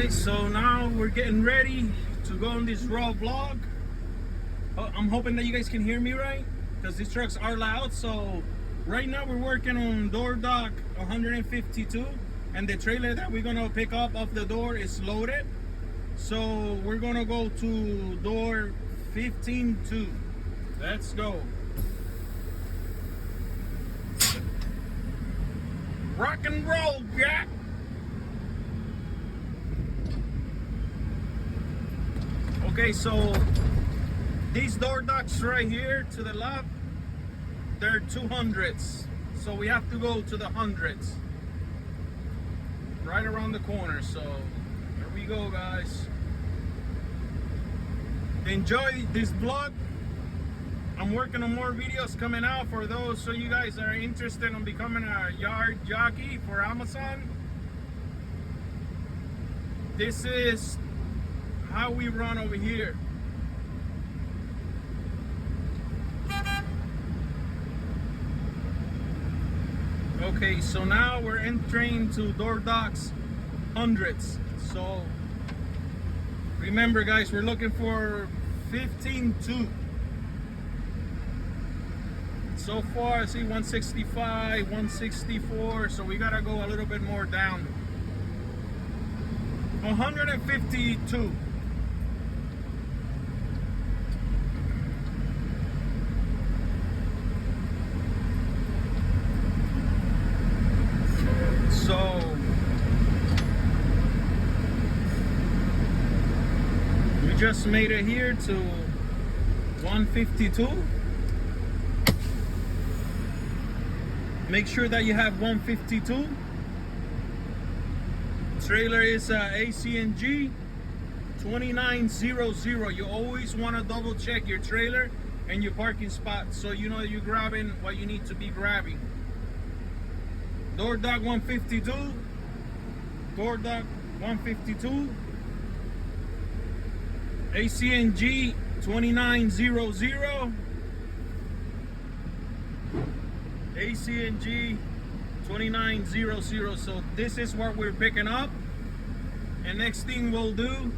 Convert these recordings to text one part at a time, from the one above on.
guys, so now we're getting ready to go on this raw vlog. I'm hoping that you guys can hear me right, because these trucks are loud. So right now we're working on door dock 152, and the trailer that we're gonna pick up off the door is loaded. So we're gonna go to door 15-2. Let's go. Rock and roll, Jack. Okay, so these door docks right here to the left, they're 200s. So we have to go to the hundreds. Right around the corner. So here we go, guys. Enjoy this vlog. I'm working on more videos coming out for those so you guys are interested in becoming a yard jockey for Amazon. This is how we run over here. Okay, so now we're entering to door docks hundreds. So remember, guys, we're looking for 15-2. So far I see 165, 164, so we gotta go a little bit more down. 152. So we just made it here to 152. Make sure that you have 152. Trailer is ACNG 2900. You always want to double check your trailer and your parking spot so you know you're grabbing what you need to be grabbing. Door dock 152. Door dock 152. ACNG 2900. ACNG 2900. So this is what we're picking up, and next thing we'll do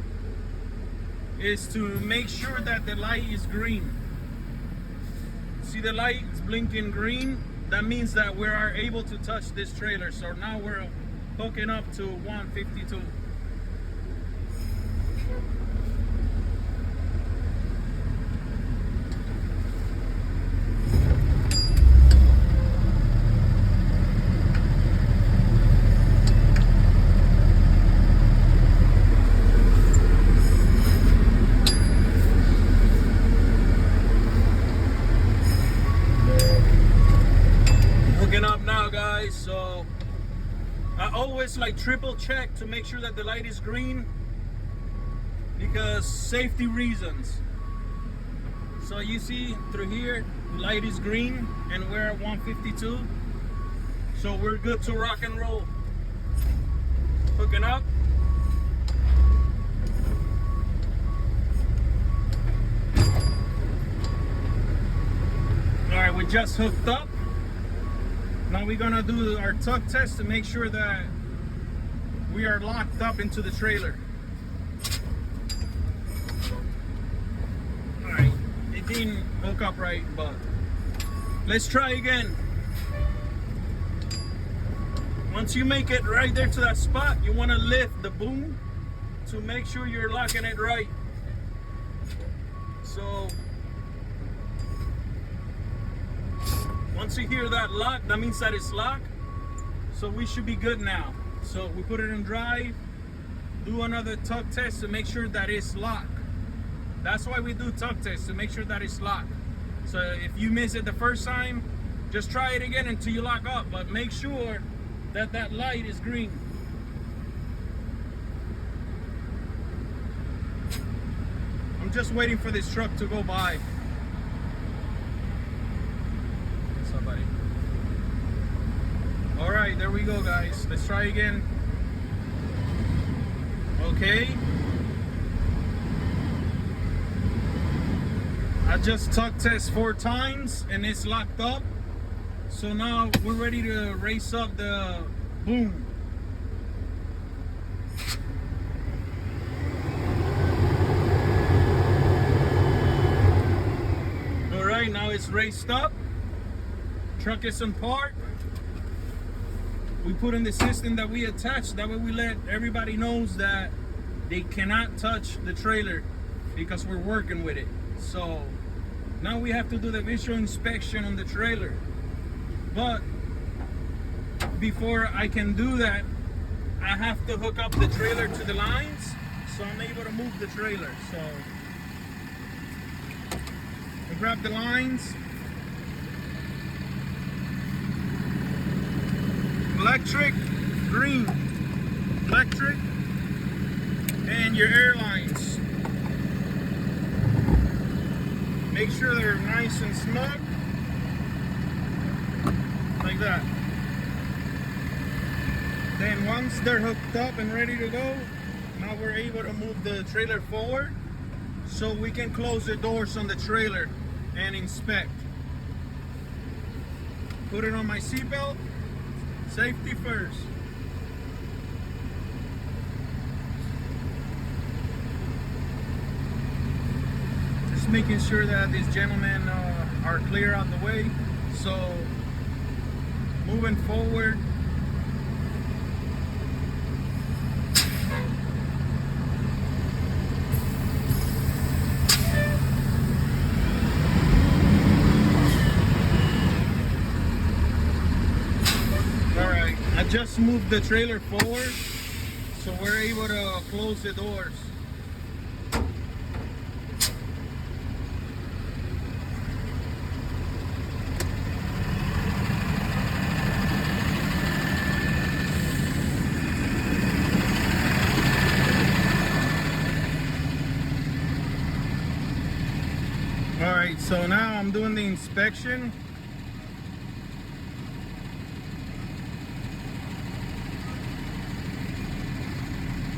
is to make sure that the light is green. See, the light is blinking green. That means that we are able to touch this trailer. So now we're hooking up to 152. Up now, guys. So I always like triple check to make sure that the light is green, because safety reasons. So you see through here the light is green and we're at 152, so we're good to rock and roll. Hooking up. All right, we just hooked up. Now we're gonna do our tug test to make sure that we are locked up into the trailer. All right, it didn't hook up right, but let's try again. Once you make it right there to that spot, you wanna lift the boom to make sure you're locking it right. So once you hear that lock, that means that it's locked. So we should be good now. So we put it in drive, do another tug test to make sure that it's locked. That's why we do tug tests, to make sure that it's locked. So if you miss it the first time, just try it again until you lock up, but make sure that that light is green. I'm just waiting for this truck to go by. Somebody. All right, there we go, guys. Let's try again. Okay. I just tug test 4 times and it's locked up. So now we're ready to race up the boom. is raised up, truck is on park. We put in the system that we attach. That way we let everybody knows that they cannot touch the trailer because we're working with it. So now we have to do the visual inspection on the trailer. But before I can do that, I have to hook up the trailer to the lines so I'm able to move the trailer. So I grab the lines, electric, green, electric, and your air lines. Make sure they're nice and snug, like that. Then once they're hooked up and ready to go, now we're able to move the trailer forward so we can close the doors on the trailer and inspect. Put it on my seatbelt. Safety first. Just making sure that these gentlemen are clear out the way. So moving forward. Just moved the trailer forward so we're able to close the doors. All right, so now I'm doing the inspection.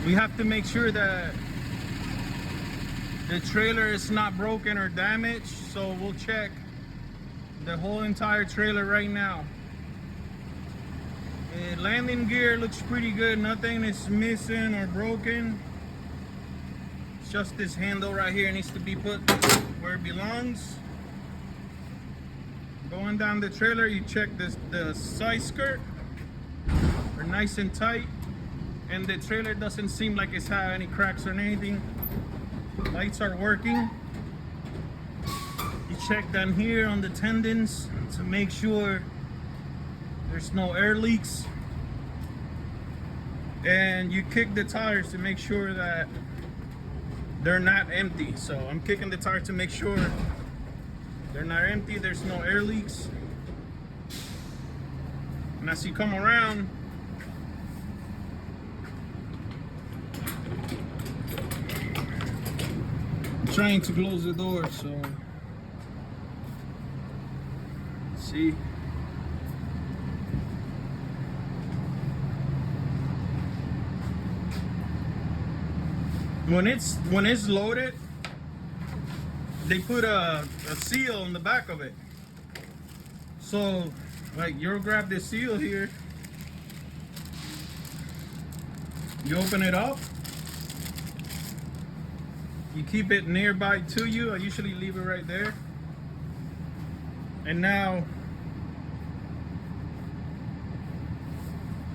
We have to make sure that the trailer is not broken or damaged, so we'll check the whole entire trailer right now. The landing gear looks pretty good, nothing is missing or broken. It's just this handle right here needs to be put where it belongs. Going down the trailer, you check the side skirt, they're nice and tight. And the trailer doesn't seem like it's had any cracks or anything. Lights are working. You check down here on the tendons to make sure there's no air leaks. And you kick the tires to make sure that they're not empty. So I'm kicking the tires to make sure they're not empty, there's no air leaks. And as you come around, trying to close the door, so see. When it's loaded, they put a seal on the back of it. So like you'll grab this seal here, you open it up. You keep it nearby to you. I usually leave it right there. And now,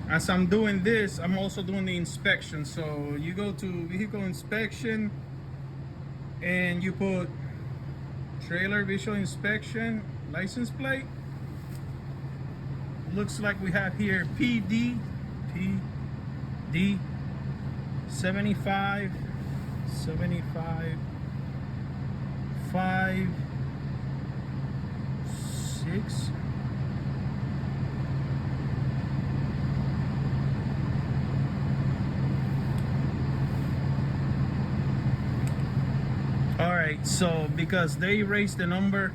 as I'm doing this, I'm also doing the inspection. So you go to vehicle inspection and you put trailer visual inspection, license plate. Looks like we have here PD 75 5 6. All right, so because they erased the number,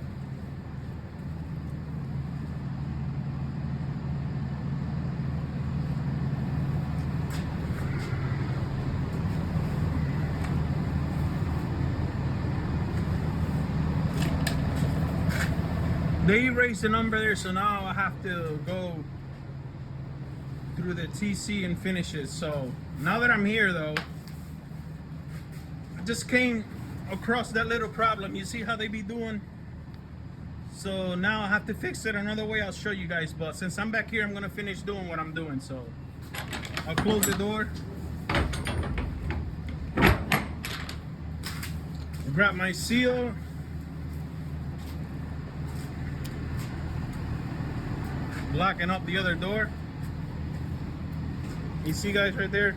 they erased the number there, so now I have to go through the TC and finish it. So now that I'm here though, I just came across that little problem. You see how they be doing So now I have to fix it another way. I'll show you guys, but since I'm back here, I'm gonna finish doing what I'm doing. So I'll close the door, grab my seal, locking up the other door. You see guys right there?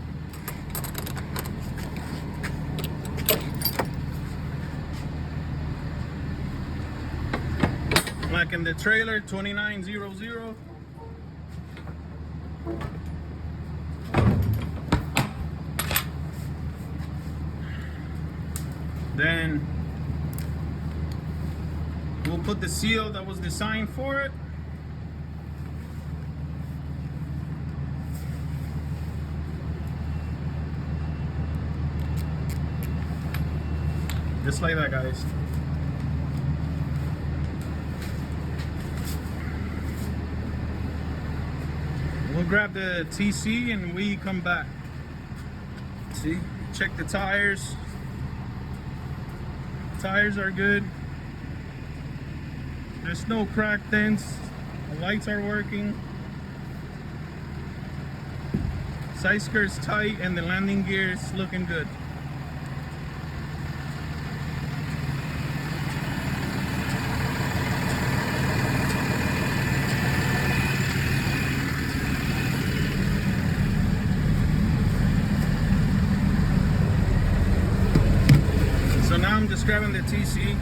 Locking the trailer, 2900. Then we'll put the seal that was designed for it. Just like that, guys. We'll grab the TC and we come back. See, check the tires. Tires are good. There's no crack dents. The lights are working. Side skirt's tight and the landing gear is looking good. So now I'm just grabbing the TC.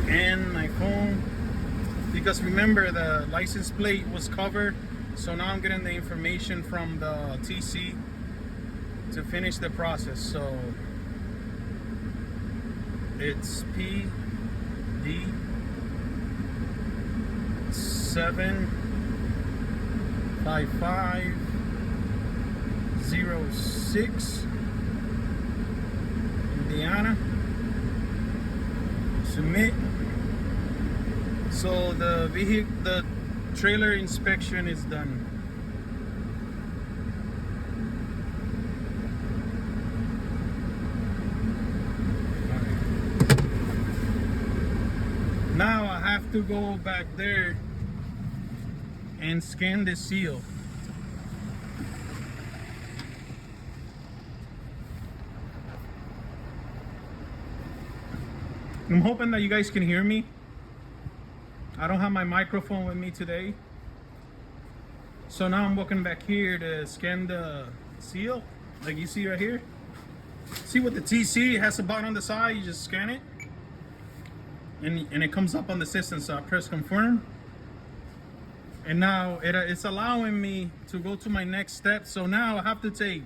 And my phone. Because remember the license plate was covered. So now I'm getting the information from the TC to finish the process. So it's PD 75506 Indiana. Submit. So the trailer inspection is done. Now I have to go back there and scan the seal. I'm hoping that you guys can hear me. I don't have my microphone with me today. So now I'm walking back here to scan the seal, like you see right here. See with the TC, it has a button on the side, you just scan it. And it comes up on the system, so I press confirm. And now it's allowing me to go to my next step. So now I have to take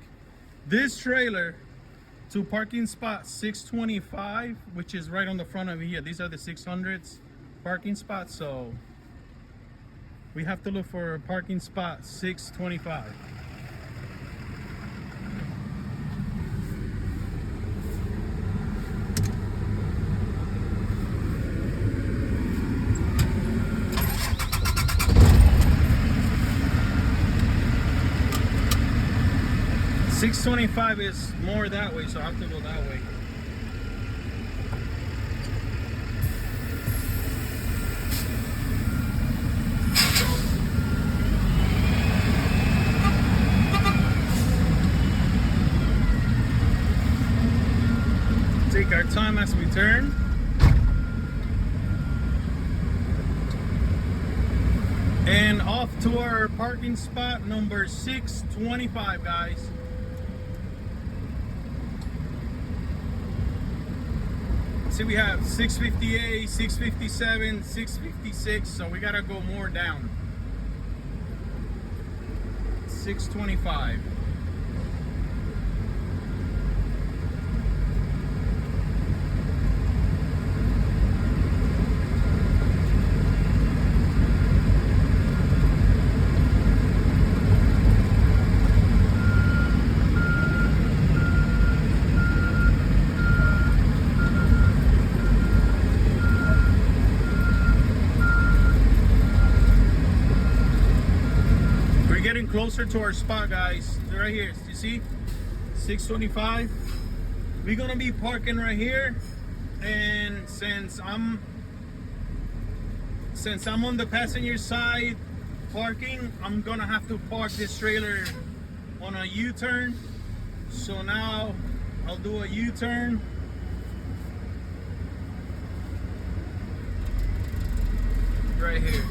this trailer to parking spot 625, which is right on the front of here. These are the 600s parking spots. So we have to look for parking spot 625. $625 is more that way, so I have to go that way. Take our time as we turn. And off to our parking spot number 625, guys. See, we have 658, 657, 656, so we gotta go more down. 625. Closer to our spot, guys. Right here, you see 625. We're gonna be parking right here, and since I'm on the passenger side parking, I'm gonna have to park this trailer on a U-turn. So now I'll do a U-turn. Right here,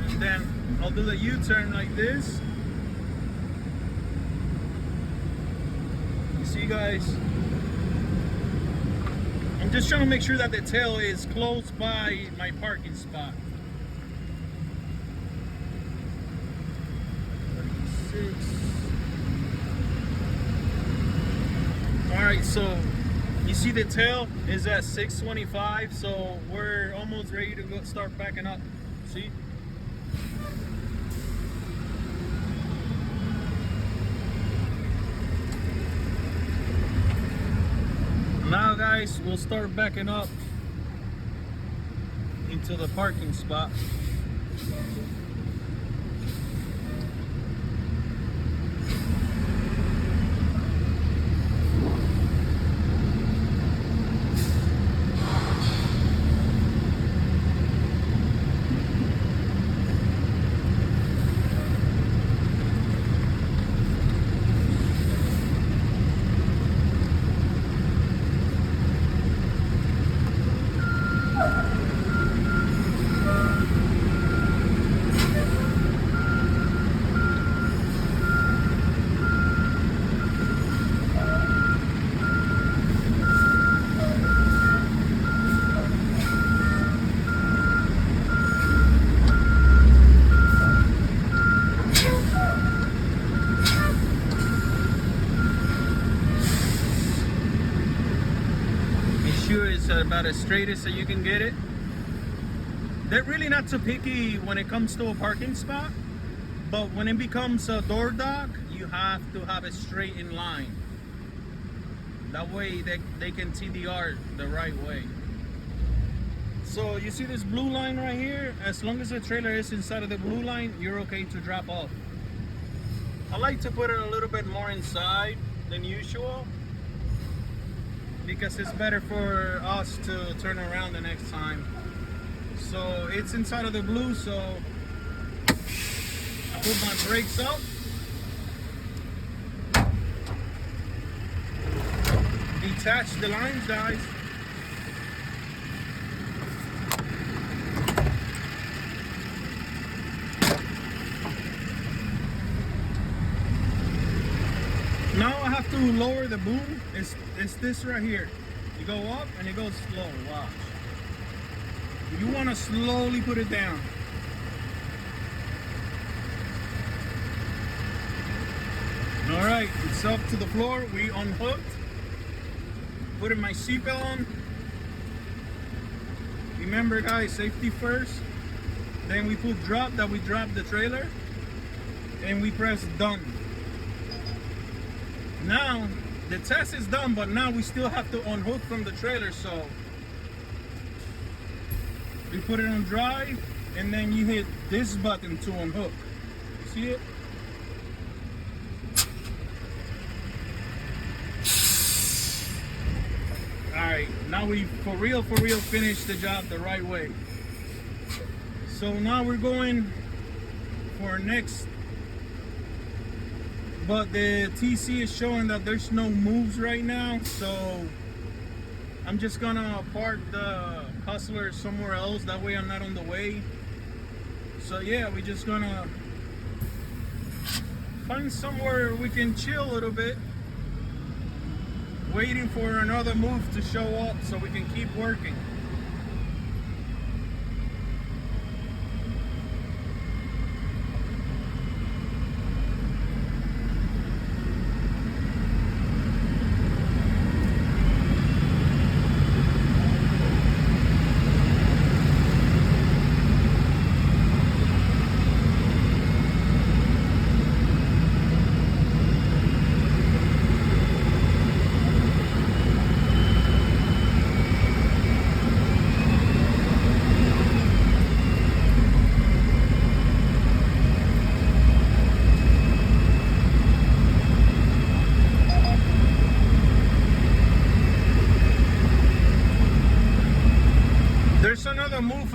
and then I'll do the U-turn like this. You see, guys, I'm just trying to make sure that the tail is close by my parking spot. 36. All right, so you see the tail is at 625, so we're almost ready to go start backing up. See? Now, guys, we'll start backing up into the parking spot. About as straight as you can get it. They're really not too picky when it comes to a parking spot, but when it becomes a door dock, you have to have it straight in line. That way they can see the yard the right way. So you see this blue line right here? As long as the trailer is inside of the blue line, you're okay to drop off. I like to put it a little bit more inside than usual, because it's better for us to turn around the next time. So it's inside of the blue, so I put my brakes up. Detach the lines, guys. Now I have to lower the boom. It's this right here. You go up and it goes slow. Watch. You want to slowly put it down. All right, it's up to the floor. We unhooked. Putting my seatbelt on. Remember, guys, safety first. Then we put drop, that we drop the trailer, and we press done. Now the test is done, but now we still have to unhook from the trailer. So we put it on drive, and then you hit this button to unhook. See it? Alright, now we for real finished the job the right way. So now we're going for next, but the TC is showing that there's no moves right now, so I'm just gonna park the Hustler somewhere else, that way I'm not on the way. So yeah, we're just gonna find somewhere we can chill a little bit, waiting for another move to show up so we can keep working.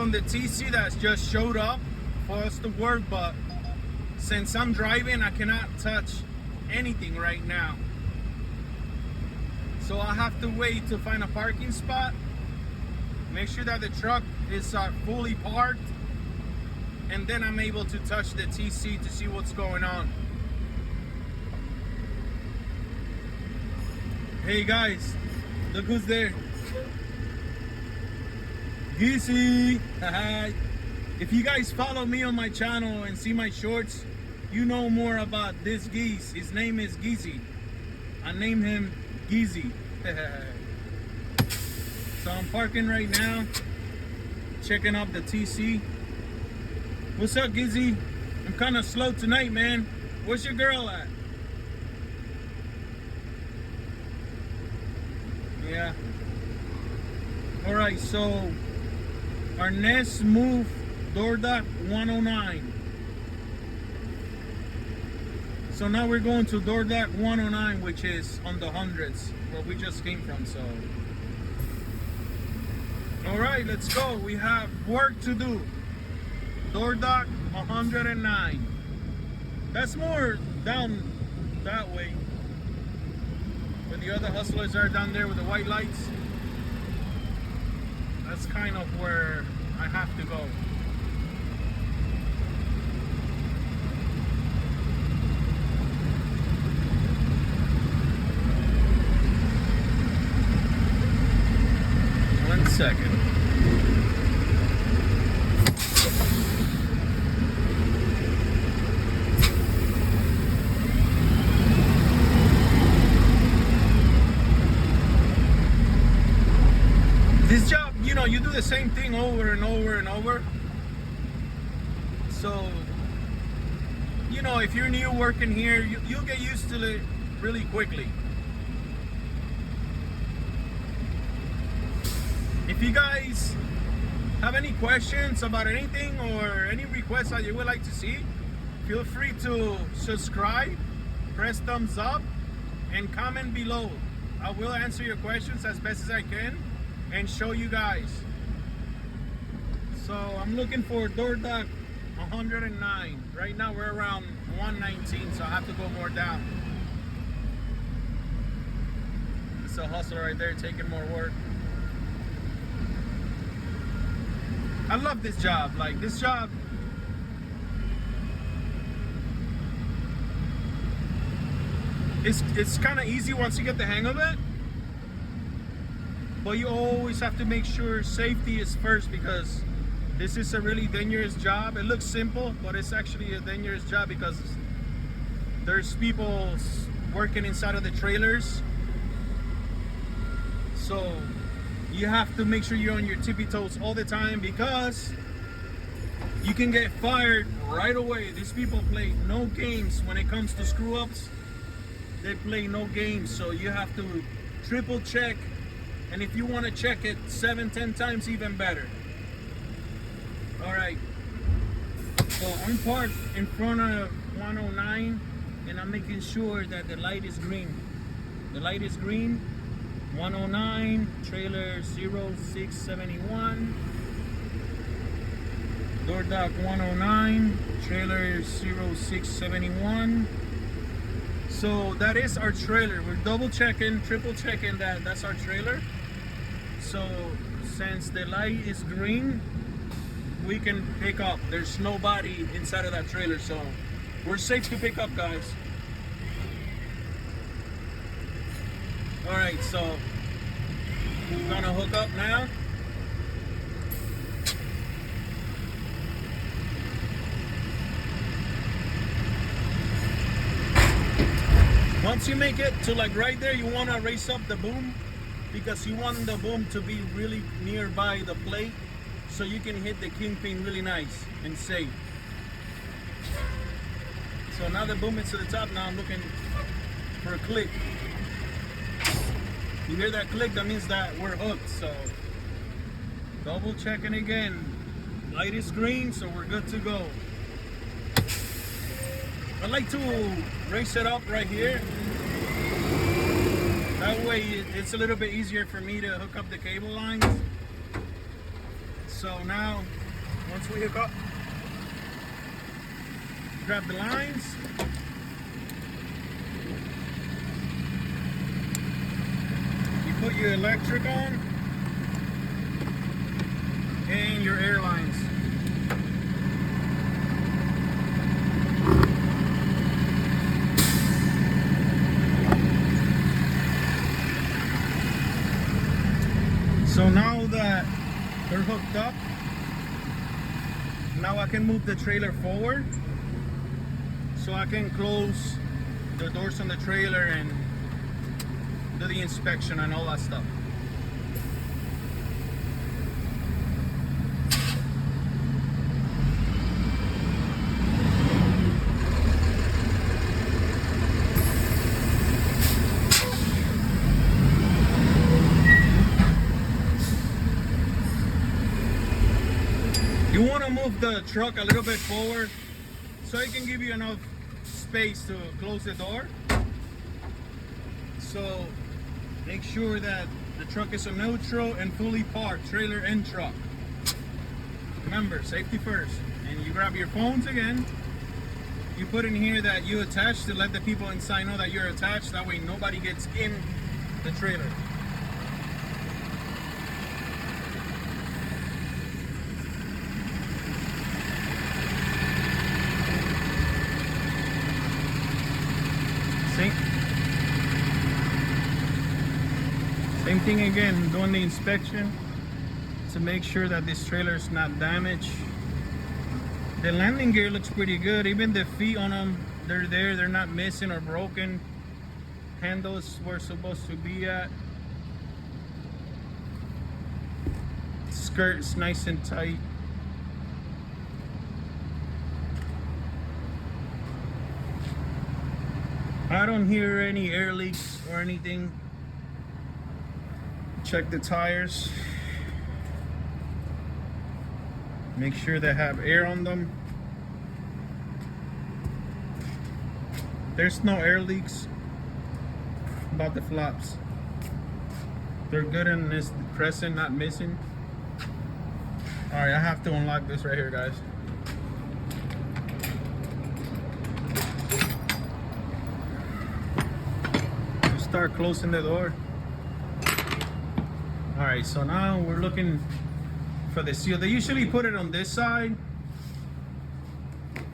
from the TC that just showed up for us to work, but since I'm driving, I cannot touch anything right now. So I have to wait to find a parking spot, make sure that the truck is fully parked, and then I'm able to touch the TC to see what's going on. Hey guys, look who's there. Geezy. If you guys follow me on my channel and see my shorts, you know more about this geese. His name is Geezy. I named him Geezy. So I'm parking right now, checking out the TC. What's up, Geezy? I'm kind of slow tonight, man. Where's your girl at? Yeah. Alright, so our next move, door dock 109. So now we're going to door dock 109, which is on the hundreds, where we just came from. So alright, let's go. We have work to do. Door dock 109. That's more down that way, where the other hustlers are down there with the white lights. That's kind of where I have to go. One second. This job, you know, you do the same thing over and over and over. So, you know, if you're new working here, you'll get used to it really quickly. If you guys have any questions about anything or any requests that you would like to see, feel free to subscribe, press thumbs up, and comment below. I will answer your questions as best as I can and show you guys. So I'm looking for door dock 109. Right now we're around 119, so I have to go more down. It's a hustler right there taking more work. I love this job. Like, this job, it's kind of easy once you get the hang of it. But you always have to make sure safety is first, because this is a really dangerous job. It looks simple, but it's actually a dangerous job because there's people working inside of the trailers. So you have to make sure you're on your tippy toes all the time, because you can get fired right away. These people play no games when it comes to screw ups. They play no games, so you have to triple check. And if you want to check it 7-10 times, even better. Alright, so I'm parked in front of 109, and I'm making sure that the light is green. The light is green. 109, trailer 0671. Door dock 109, trailer 0671. So that is our trailer. We're double checking, triple checking that that's our trailer. So since the light is green, we can pick up. There's nobody inside of that trailer, so we're safe to pick up, guys. Alright, so we're gonna hook up now. Once you make it to like right there, you want to raise up the boom, because you want the boom to be really nearby the plate so you can hit the kingpin really nice and safe. So now the boom is to the top. Now I'm looking for a click. You hear that click? That means that we're hooked. So double checking again. Light is green, so we're good to go. I like to raise it up right here. That way it's a little bit easier for me to hook up the cable lines. So now, once we hook up, grab the lines. You put your electric on and your air lines. So now that they're hooked up, now I can move the trailer forward so I can close the doors on the trailer and do the inspection and all that stuff. You want to move the truck a little bit forward so it can give you enough space to close the door. So make sure that the truck is on neutral and fully parked, trailer and truck. Remember, safety first. And you grab your phones again. You put in here that you attached to let the people inside know that you're attached. That way nobody gets in the trailer. Same thing again, doing the inspection to make sure that this trailer is not damaged. The landing gear looks pretty good. Even the feet on them, they're there. They're not missing or broken. Handles were supposed to be at. Skirt's nice and tight. I don't hear any air leaks or anything. Check the tires. Make sure they have air on them. There's no air leaks. About the flaps, they're good in this crescent, not missing. All right, I have to unlock this right here, guys. Start closing the door. All right, so now we're looking for the seal. They usually put it on this side,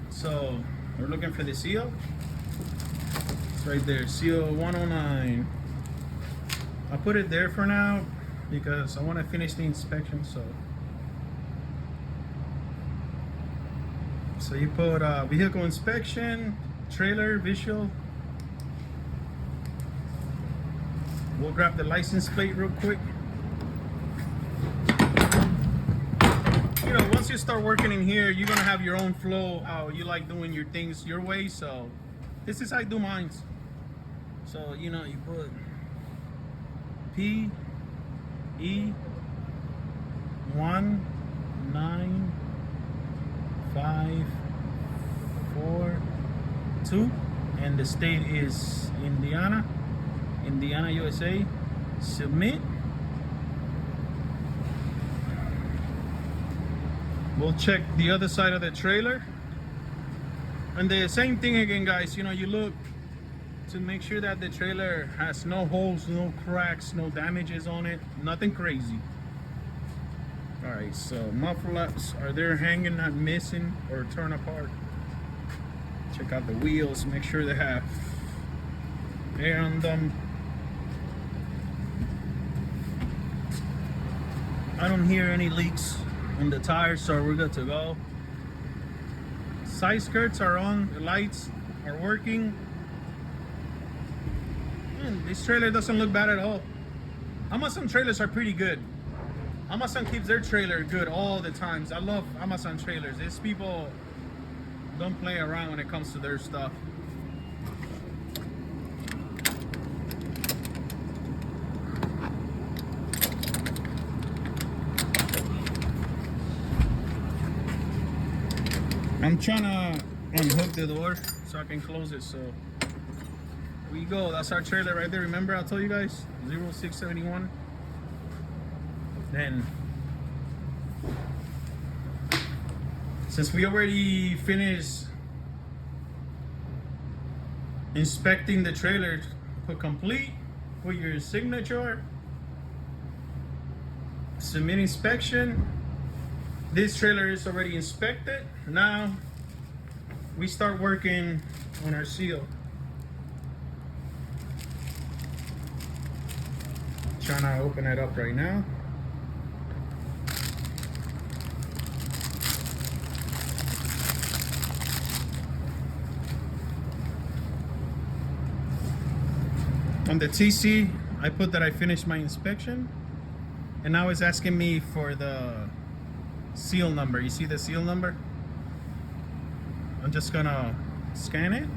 so we're looking for the seal. It's right there, seal 109. I'll put it there for now because I want to finish the inspection. So you put vehicle inspection, trailer, visual. We'll grab the license plate real quick. You know, once you start working in here, you're gonna have your own flow, how you like doing your things your way. So this is how I do mine. So, you know, you put P E 1 9 5 4 2, and the state is Indiana, USA. Submit. We'll check the other side of the trailer, and the same thing again, guys. You know, you look to make sure that the trailer has no holes, no cracks, no damages on it, nothing crazy. All right, so muffler flaps are there hanging, not missing or torn apart. Check out the wheels, make sure they have air on them. I don't hear any leaks on the tires, so we're good to go. Side skirts are on, the lights are working. Man, this trailer doesn't look bad at all. Amazon trailers are pretty good. Amazon keeps their trailer good all the times. I love Amazon trailers. These people don't play around when it comes to their stuff. I'm trying to unhook the door so I can close it. So we go. That's our trailer right there. Remember I told you guys 0671. Then Since we already finished inspecting the trailer, put complete, put your signature, submit inspection. This trailer is already inspected. Now we start working on our seal. Trying to open it up right now. On the TC, I put that I finished my inspection, and now it's asking me for the seal number. You see the seal number? I'm just gonna scan it.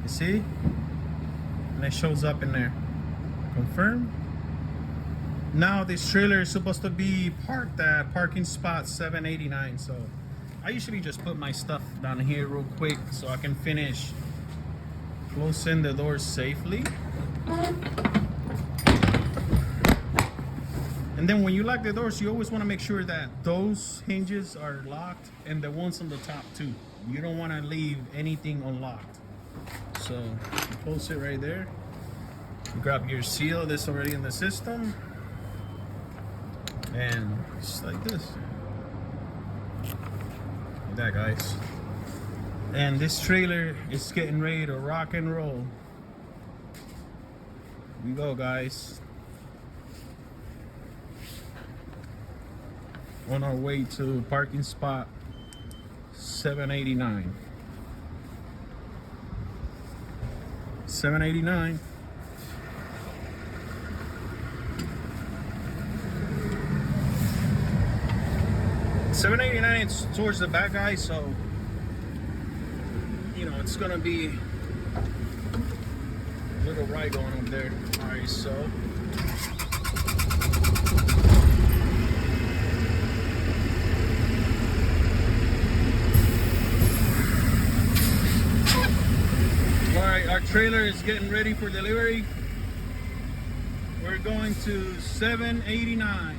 You see? And it shows up in there. Confirm. Now this trailer is supposed to be parked at parking spot 789. So I usually just put my stuff down here real quick so I can finish closing the doors safely. And then when you lock the doors, you always want to make sure that those hinges are locked and the ones on the top too. You don't want to leave anything unlocked. So you close it right there. You grab your seal that's already in the system, and just like this. Like that, guys. And this trailer is getting ready to rock and roll. Here we go, guys. On our way to parking spot 789. 789. It's towards the back, guys, so you know it's gonna be a little ride going up there. Alright, so alright, our trailer is getting ready for delivery. We're going to 789.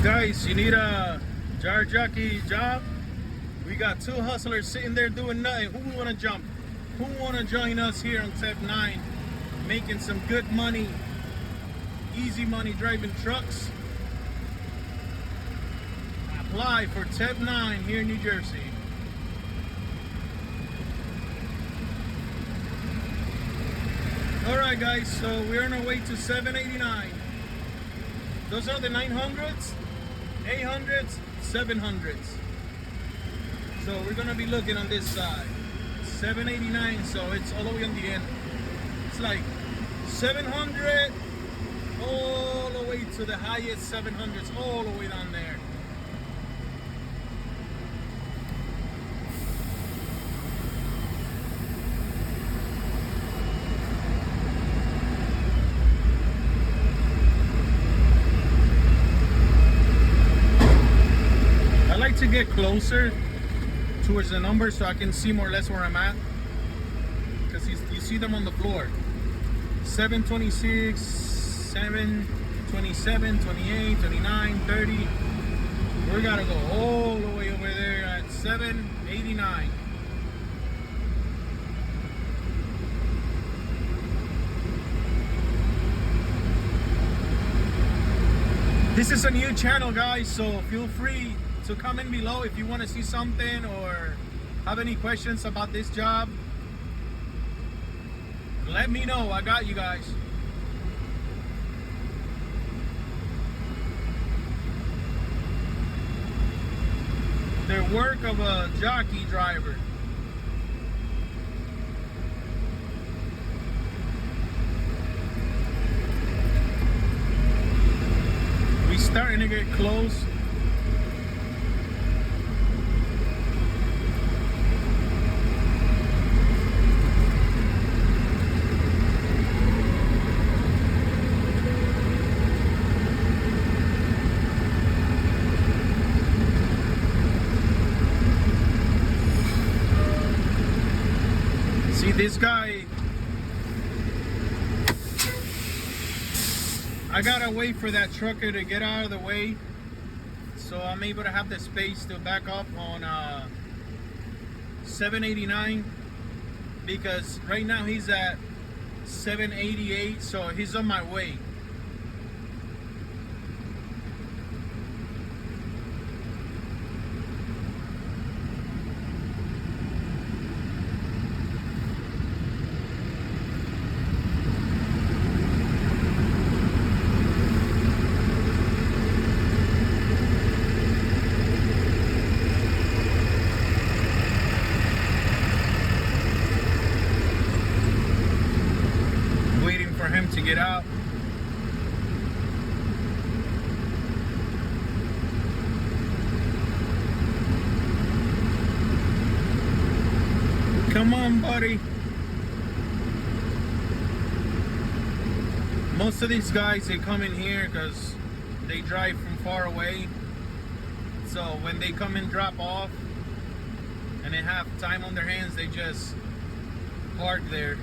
Guys, you need a Yard Jockey job? We got two hustlers sitting there doing nothing. Who want to jump? Who want to join us here on Step 9, making some good money, easy money driving trucks? Apply for Step 9 here in New Jersey. Alright guys, so we're on our way to 789. Those are the 900s. 800s, 700s. So we're gonna be looking on this side. 789, so it's all the way on the end. It's like 700 all the way to the highest 700s, all the way down there. To get closer towards the number so I can see more or less where I'm at, because you see them on the floor. 726, 727, 28, 29, 30. We gotta go all the way over there at 789. This is a new channel, guys, so feel free to comment below if you want to see something or have any questions about this job. Let me know. I got you guys. The work of a jockey driver. We starting to get close. This guy, I gotta wait for that trucker to get out of the way, so I'm able to have the space to back up on 789, because right now he's at 788, so he's on my way. To get out. Come on, buddy. Most of these guys, they come in here because they drive from far away. So when they come and drop off and they have time on their hands, they just park there.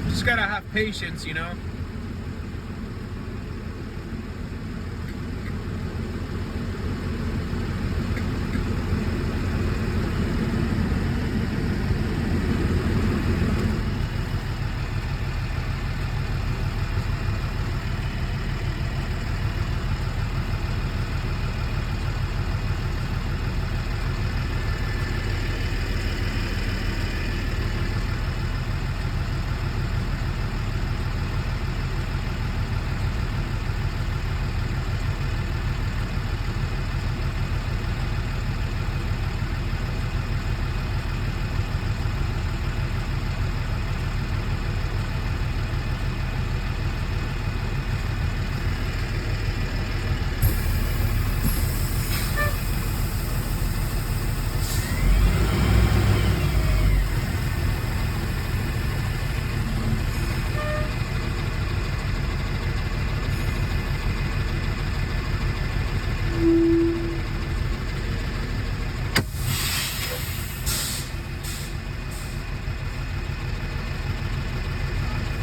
Just gotta have patience, you know.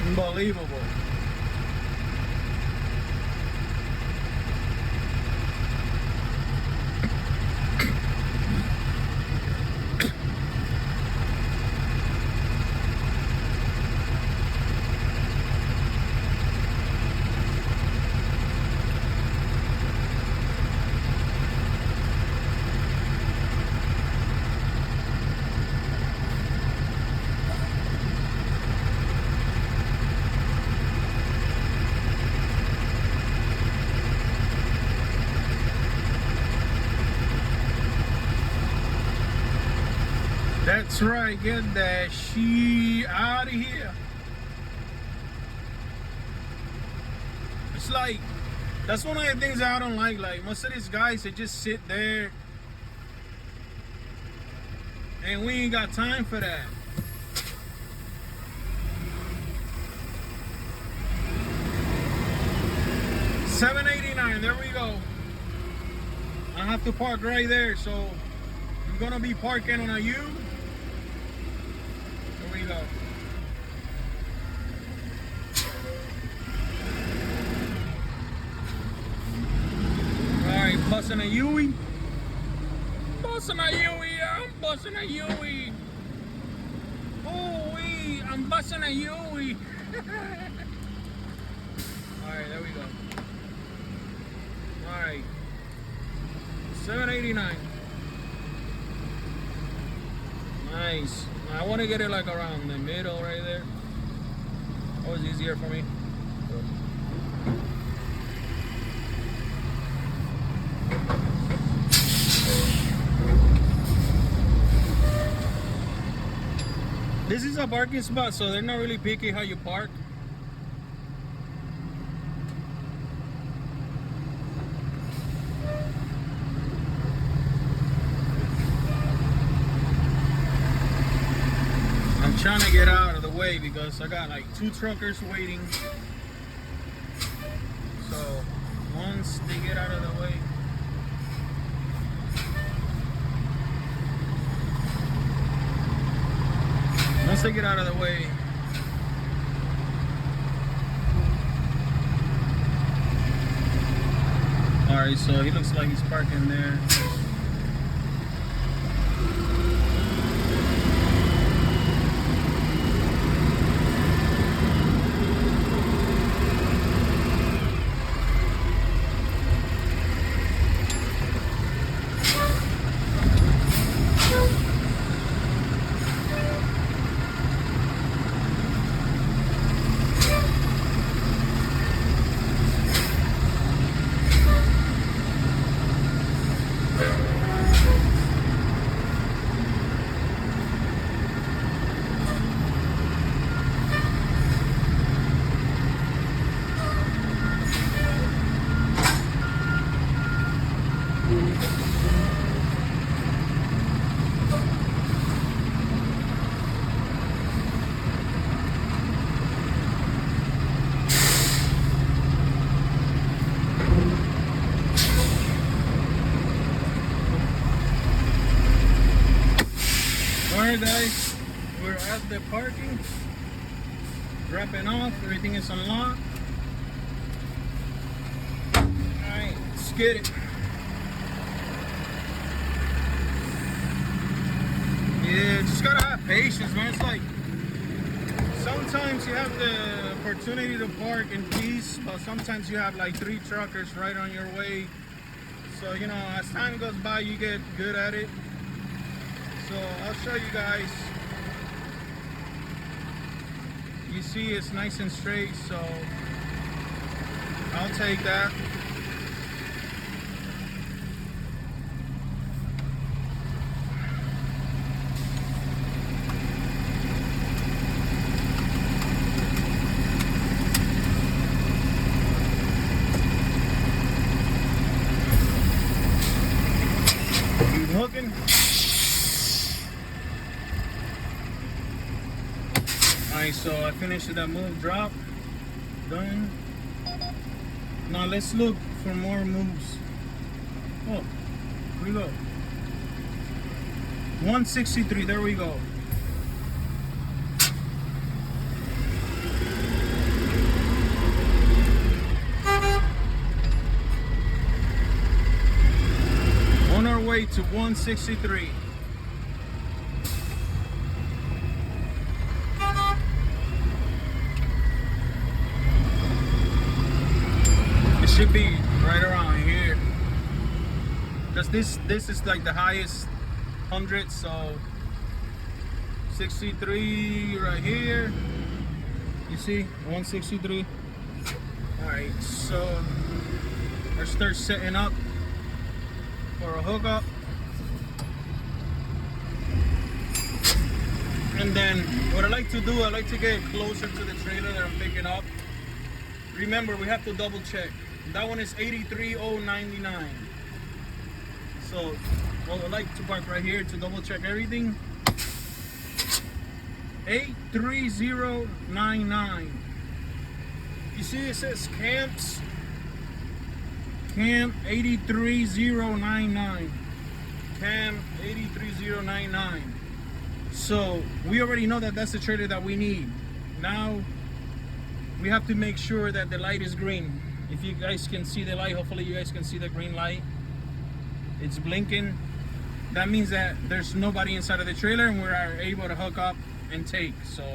Unbelievable. That's right, get that shit out of here. It's like, that's one of the things that I don't like. Like, most of these guys, they just sit there. And we ain't got time for that. $7.89, there we go. I have to park right there, so I'm gonna be parking on a U. There we go. Alright, busting a Yui. Busting a Yui, I'm busting a Yui. Oh-wee, I'm busting a Yui. Alright, there we go. Alright. $7.89. Nice. I want to get it like around the middle right there. Always easier for me. This is a parking spot, so they're not really picky how you park. I'm trying to get out of the way because I got like 2 truckers waiting. So once they get out of the way, Let's take it out of the way. Alright, so he looks like he's parking there. Alright guys, we're at the parking, wrapping off, everything is unlocked. Alright, let's get it. Yeah, just gotta have patience, man. It's like, sometimes you have the opportunity to park in peace, but sometimes you have like 3 truckers right on your way. So, you know, as time goes by, you get good at it. So I'll show you guys. You see it's nice and straight, so I'll take that. Keep hooking. Alright, so I finished that move drop. Done. Now let's look for more moves. Oh, here we go. 163, there we go. On our way to 163. Should be right around here, because this is like the highest 100, so 63 right here. You see 163. All right, so let's start setting up for a hookup, and then what I like to do, I like to get closer to the trailer that I'm picking up. Remember, we have to double check. That one is 83,099. So, well, I like to park right here to double check everything. 83099. You see it says camps. Camp 83099. Cam 83099. So we already know that that's the trailer that we need. Now we have to make sure that the light is green. If you guys can see the light, hopefully you guys can see the green light. It's blinking. That means that there's nobody inside of the trailer and we are able to hook up and take. So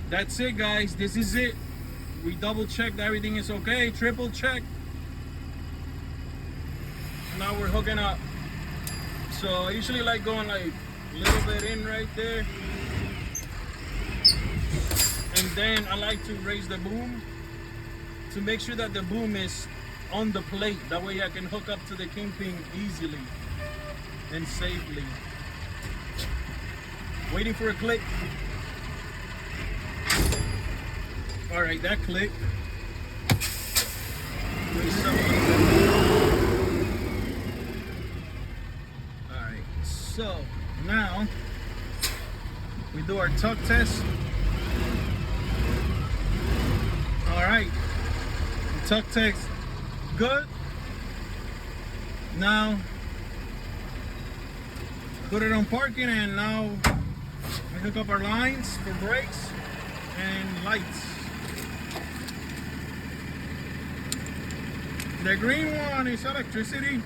that's it, guys. This is it. We double checked everything is okay, triple check. Now we're hooking up. So I usually like going like a little bit in right there. And then I like to raise the boom to make sure that the boom is on the plate. That way I can hook up to the kingpin easily and safely. Waiting for a click. All right, that clicked. All right, so now we do our tuck test. All right, the tuck test good. Now put it on parking, and now We hook up our lines for brakes and lights. The green one is electricity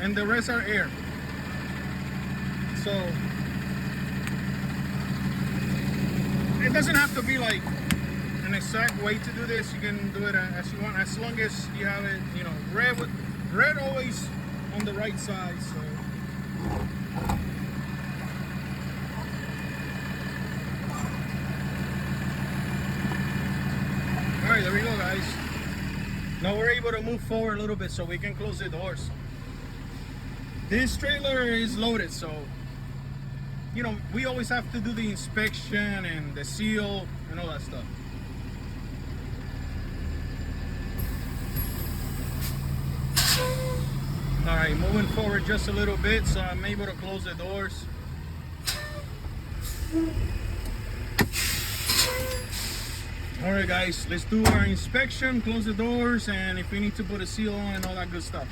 and the rest are air. So it doesn't have to be like an exact way to do this. You can do it as you want, as long as you have it, you know, red always on the right side. So all right, there we go, guys. Now we're able to move forward a little bit so we can close the doors. This trailer is loaded, so you know, we always have to do the inspection and the seal and all that stuff. All right, moving forward just a little bit so I'm able to close the doors. All right, guys, let's do our inspection, close the doors, and if we need to put a seal on and all that good stuff.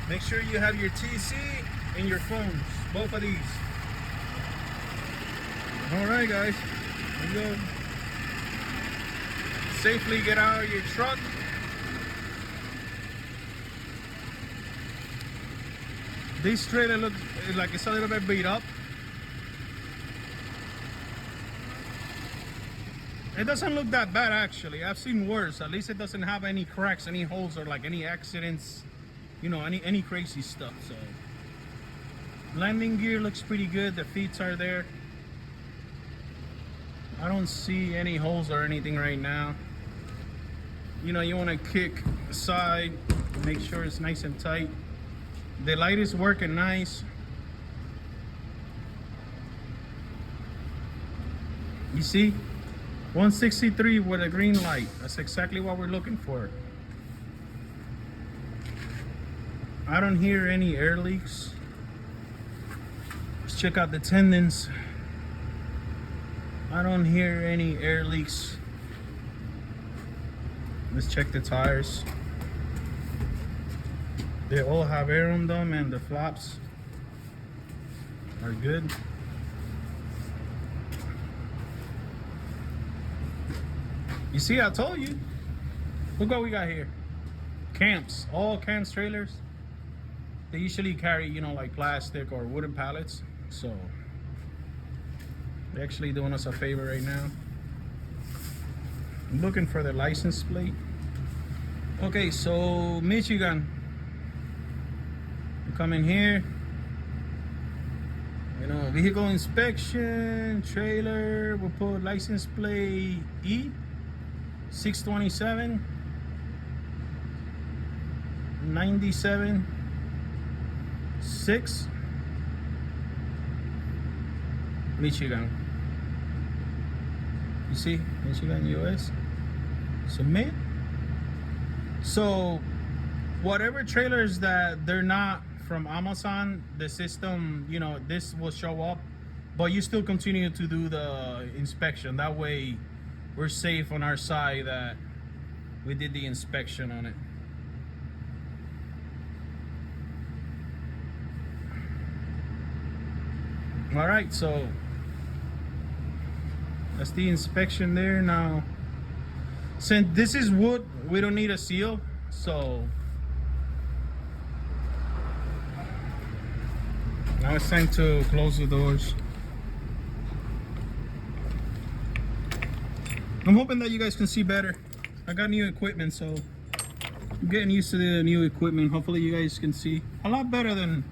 Make sure you have your TC and your phones, both of these. All right, guys, here we go. Safely get out of your truck. This trailer looks like it's a little bit beat up. It doesn't look that bad, actually. I've seen worse. At least it doesn't have any cracks, any holes, or like any accidents, you know, any crazy stuff. So landing gear looks pretty good. The feet are there. I don't see any holes or anything right now. You know, you want to kick aside, make sure it's nice and tight. The light is working nice. You see, 163 with a green light. That's exactly what we're looking for. I don't hear any air leaks. Let's check out the tendons. I don't hear any air leaks. Let's check the tires. They all have air on them and the flaps are good. You see, I told you. Look what we got here. Camps, all camps trailers. They usually carry, you know, like plastic or wooden pallets. So they're actually doing us a favor right now. I'm looking for the license plate. Okay, so Michigan. Come in here, you know, vehicle inspection, trailer, we'll put license plate E 627 97 6 Michigan. You see, Michigan, US. Submit. So whatever trailers that they're not from Amazon, the system, you know, this will show up, but you still continue to do the inspection. That way we're safe on our side that we did the inspection on it. All right, so that's the inspection there. Now, since this is wood, we don't need a seal, so now it's time to close the doors. I'm hoping that you guys can see better. I got new equipment, so I'm getting used to the new equipment. Hopefully you guys can see a lot better than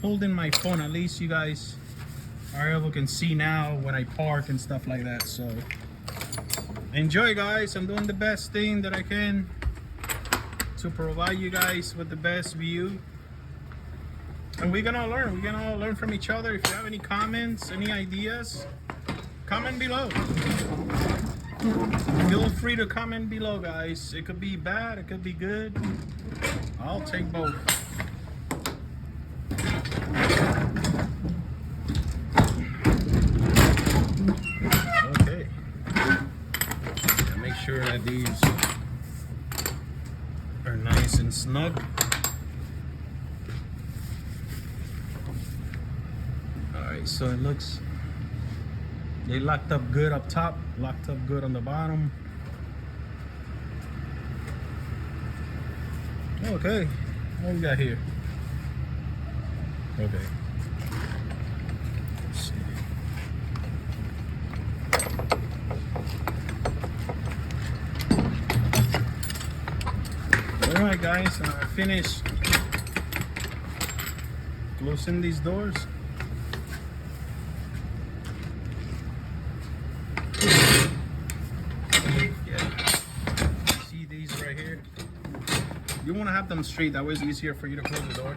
holding my phone. At least you guys are able to see now when I park and stuff like that. So enjoy, guys. I'm doing the best thing that I can to provide you guys with the best view. And we're gonna learn from each other. If you have any comments, any ideas, comment below. Feel free to comment below, guys. It could be bad, it could be good. I'll take both. Okay. And make sure that these are nice and snug. right, so it looks they locked up good up top, locked up good on the bottom. Okay, what we got here? Okay. Let's see. All right, guys, I finished closing these doors. See these right here? You want to have them straight, that way it's easier for you to close the door.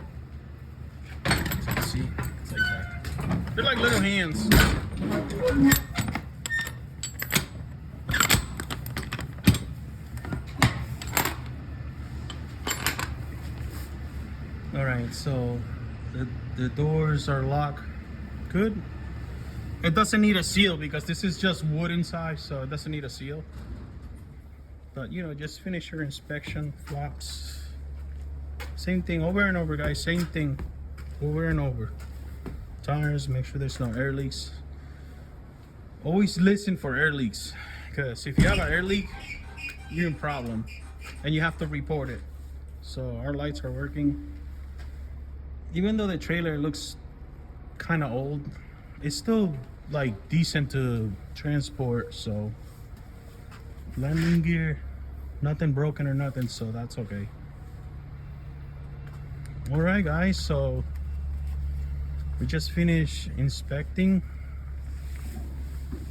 As you can see, it's like that. They're like little hands. All right, so the doors are locked good. It doesn't need a seal because this is just wood inside, so it doesn't need a seal. But you know, just finish your inspection. Flaps, same thing over and over, guys. Same thing over and over. Tires, make sure there's no air leaks. Always listen for air leaks, because if you have an air leak, you're in problem and you have to report it. So our lights are working. Even though the trailer looks kind of old, it's still like decent to transport. So landing gear, nothing broken or nothing, so that's okay. All right, guys, so we just finished inspecting,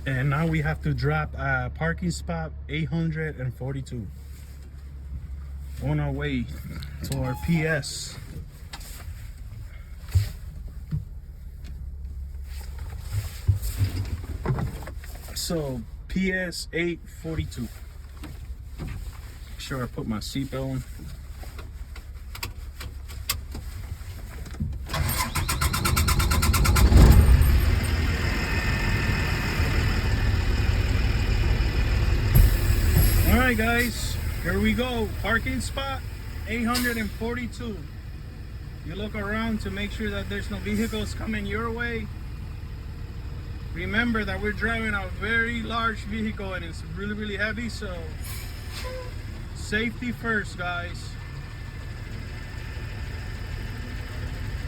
and now we have to drop a parking spot 842 on our way to our PS. So PS 842. Make sure I put my seatbelt on. All right, guys, here we go. Parking spot 842. You look around to make sure that there's no vehicles coming your way. Remember that we're driving a very large vehicle and it's really, really heavy, so safety first, guys.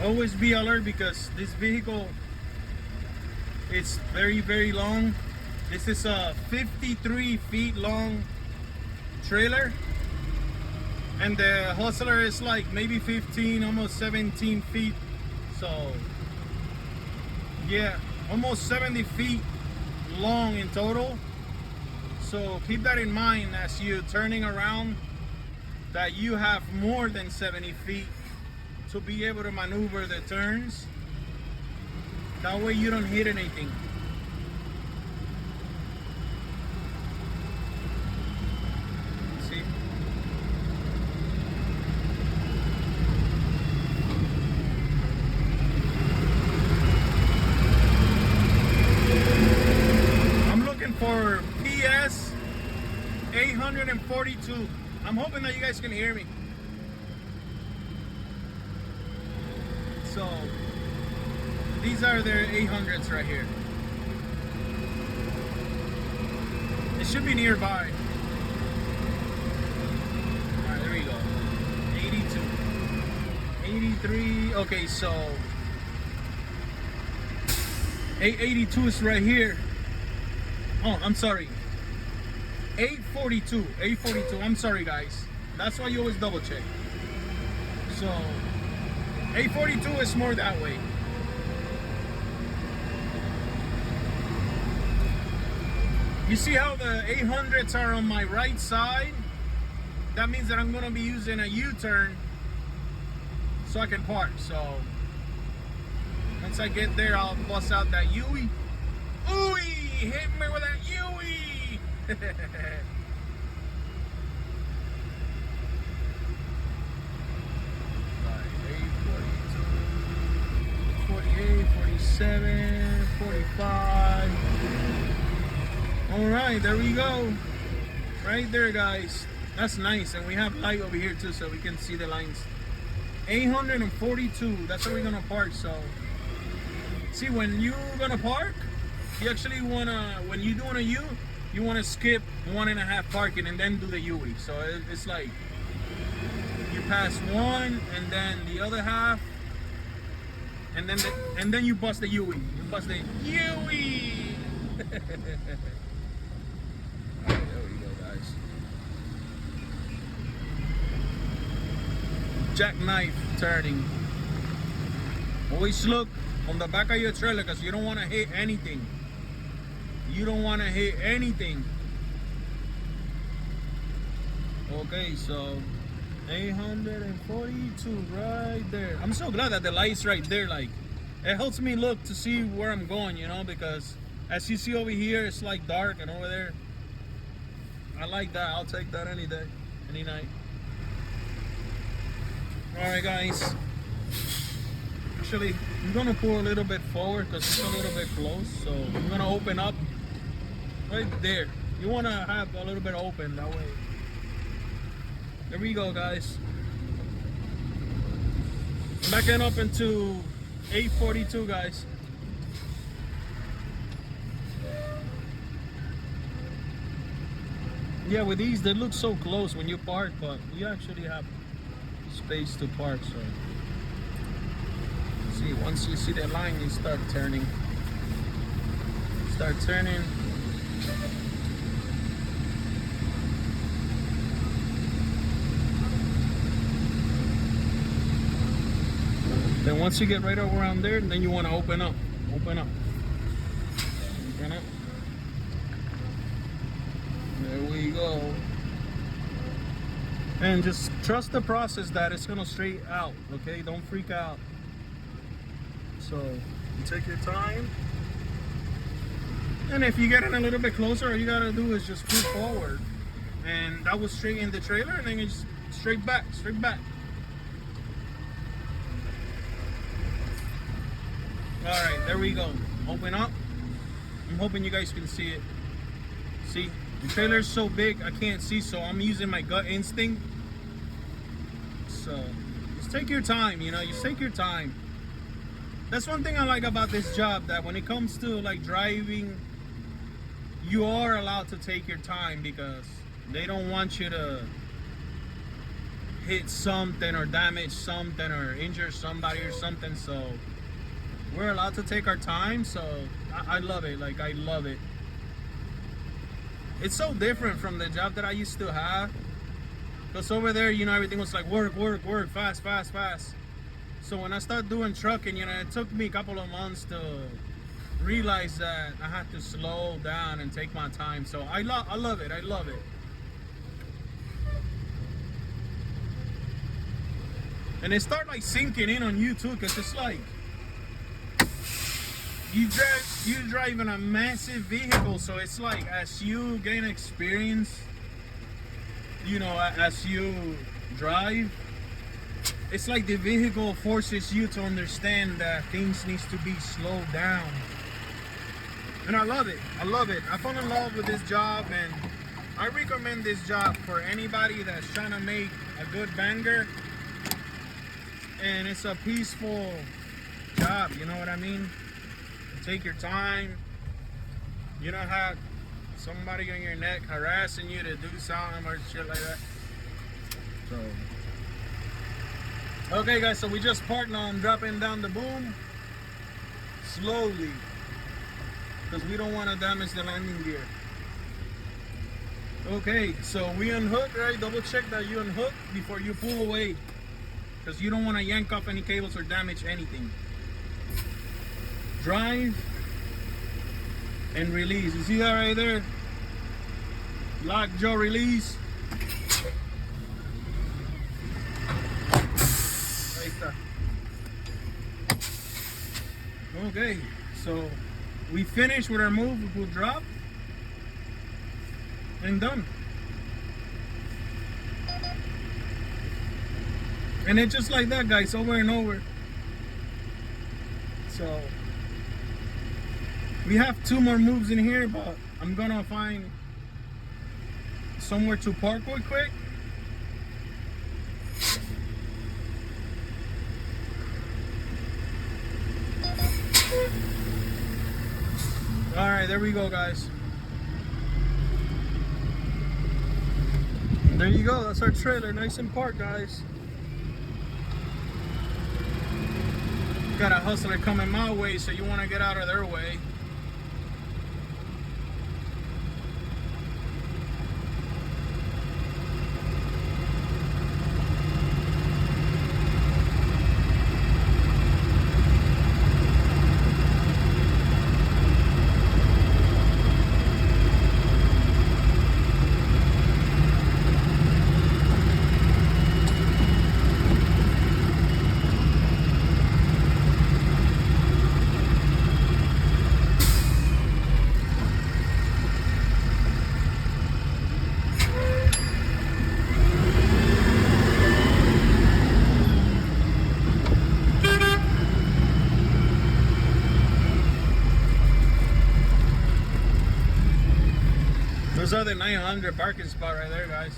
Always be alert because this vehicle, it's very, very long. This is a 53 feet long trailer, and the hustler is like maybe 15, almost 17 feet. So yeah, almost 70 feet long in total. So keep that in mind as you're turning around, that you have more than 70 feet to be able to maneuver the turns. That way you don't hit anything. See? I'm looking for PS 842. I'm hoping that you guys can hear me. So these are their 800s right here. It should be nearby. Alright, there we go. 82. 83. Okay, so 882 is right here. Oh, I'm sorry. 842. 842. I'm sorry, guys. That's why you always double check. So 842 is more that way. You see how the 800s are on my right side? That means that I'm gonna be using a U-turn so I can park. So once I get there, I'll bust out that Yui. Ooh, hit me with that Yui. 48, 47, 45. All right, there we go. Right there, guys. That's nice. And we have light over here too, so we can see the lines. 842, that's where we're gonna park. So See, when you're gonna park, you actually wanna, when you're doing a U, you wanna skip 1.5 parking and then do the UE. So it's like you pass one and then the other half, and then you bust the UE. You bust the UE. Alright, there we go, guys. Jackknife turning. Always look on the back of your trailer because you don't want to hit anything. You don't want to hit anything. Okay, so 842 right there. I'm so glad that the light's right there. Like, it helps me look to see where I'm going, you know, because as you see over here, it's like dark, and over there, I like that. I'll take that any day, any night. Alright, guys. Actually, I'm gonna pull a little bit forward because it's a little bit close. So I'm gonna open up right there. You wanna have a little bit open that way. There we go, guys. Backing up into 842, guys. Yeah, with these, they look so close when you park, but you actually have space to park. So, see, once you see the line, you start turning. Start turning. Then once you get right around there, then you want to open up. Open up. Open up. There we go. And just trust the process that it's gonna straight out, okay? Don't freak out. So you take your time. And if you get in a little bit closer, all you gotta do is just move forward. And that will straighten the trailer, and then it's straight back, straight back. Alright, there we go. Open up. I'm hoping you guys can see it. See? The trailer is so big I can't see, so I'm using my gut instinct. So just take your time, you know, just take your time. That's one thing I like about this job, that when it comes to like driving, you are allowed to take your time because they don't want you to hit something or damage something or injure somebody or something. So we're allowed to take our time. So I love it. Like, I love it. It's so different from the job that I used to have, because over there, you know, everything was like work, work, work, fast, fast, fast. So when I started doing trucking, you know, it took me a couple of months to realize that I had to slow down and take my time. So I love it. I love it. And it started like sinking in on you too, because it's like you're driving a massive vehicle, so it's like as you gain experience, you know, as you drive, it's like the vehicle forces you to understand that things needs to be slowed down. And I love it. I love it. I fell in love with this job, and I recommend this job for anybody that's trying to make a good banger. And it's a peaceful job, you know what I mean? Take your time. You don't have somebody on your neck harassing you to do something or shit like that. So, okay, guys, so we just parked now. I'm dropping down the boom slowly because we don't want to damage the landing gear. Okay, so we unhook, right? Double check that you unhook before you pull away, because you don't want to yank off any cables or damage anything. Drive and release. You see that right there? Lock, jaw, release. Right there. Okay, so we finished with our move. We'll drop and done. And it's just like that, guys, over and over. So we have 2 more moves in here, but I'm gonna find somewhere to park real quick. All right, there we go, guys. There you go. That's our trailer, nice and parked, guys. Got a hustler coming my way, so you want to get out of their way. Those are the 900 parking spot right there, guys.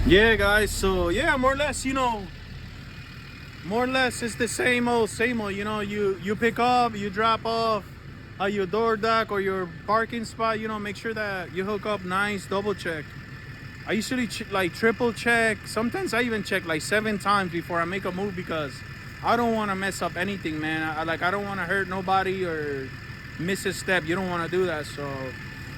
Yeah, guys, so yeah, more or less, you know, more or less it's the same old, you know. You pick up, you drop off at your door dock or your parking spot, you know. Make sure that you hook up nice, double check. I usually like triple check. Sometimes I even check like 7 times before I make a move, because I don't want to mess up anything, man. I don't want to hurt nobody or miss a step. You don't want to do that. So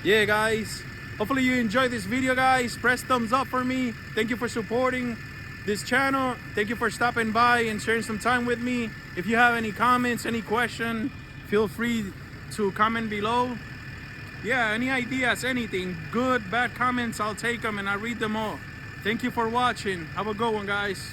yeah, guys, hopefully you enjoyed this video, guys. Press thumbs up for me. Thank you for supporting this channel. Thank you for stopping by and sharing some time with me. If you have any comments, any question, feel free to comment below. Yeah, any ideas, anything, good, bad comments, I'll take them and I'll read them all. Thank you for watching. Have a good one, guys.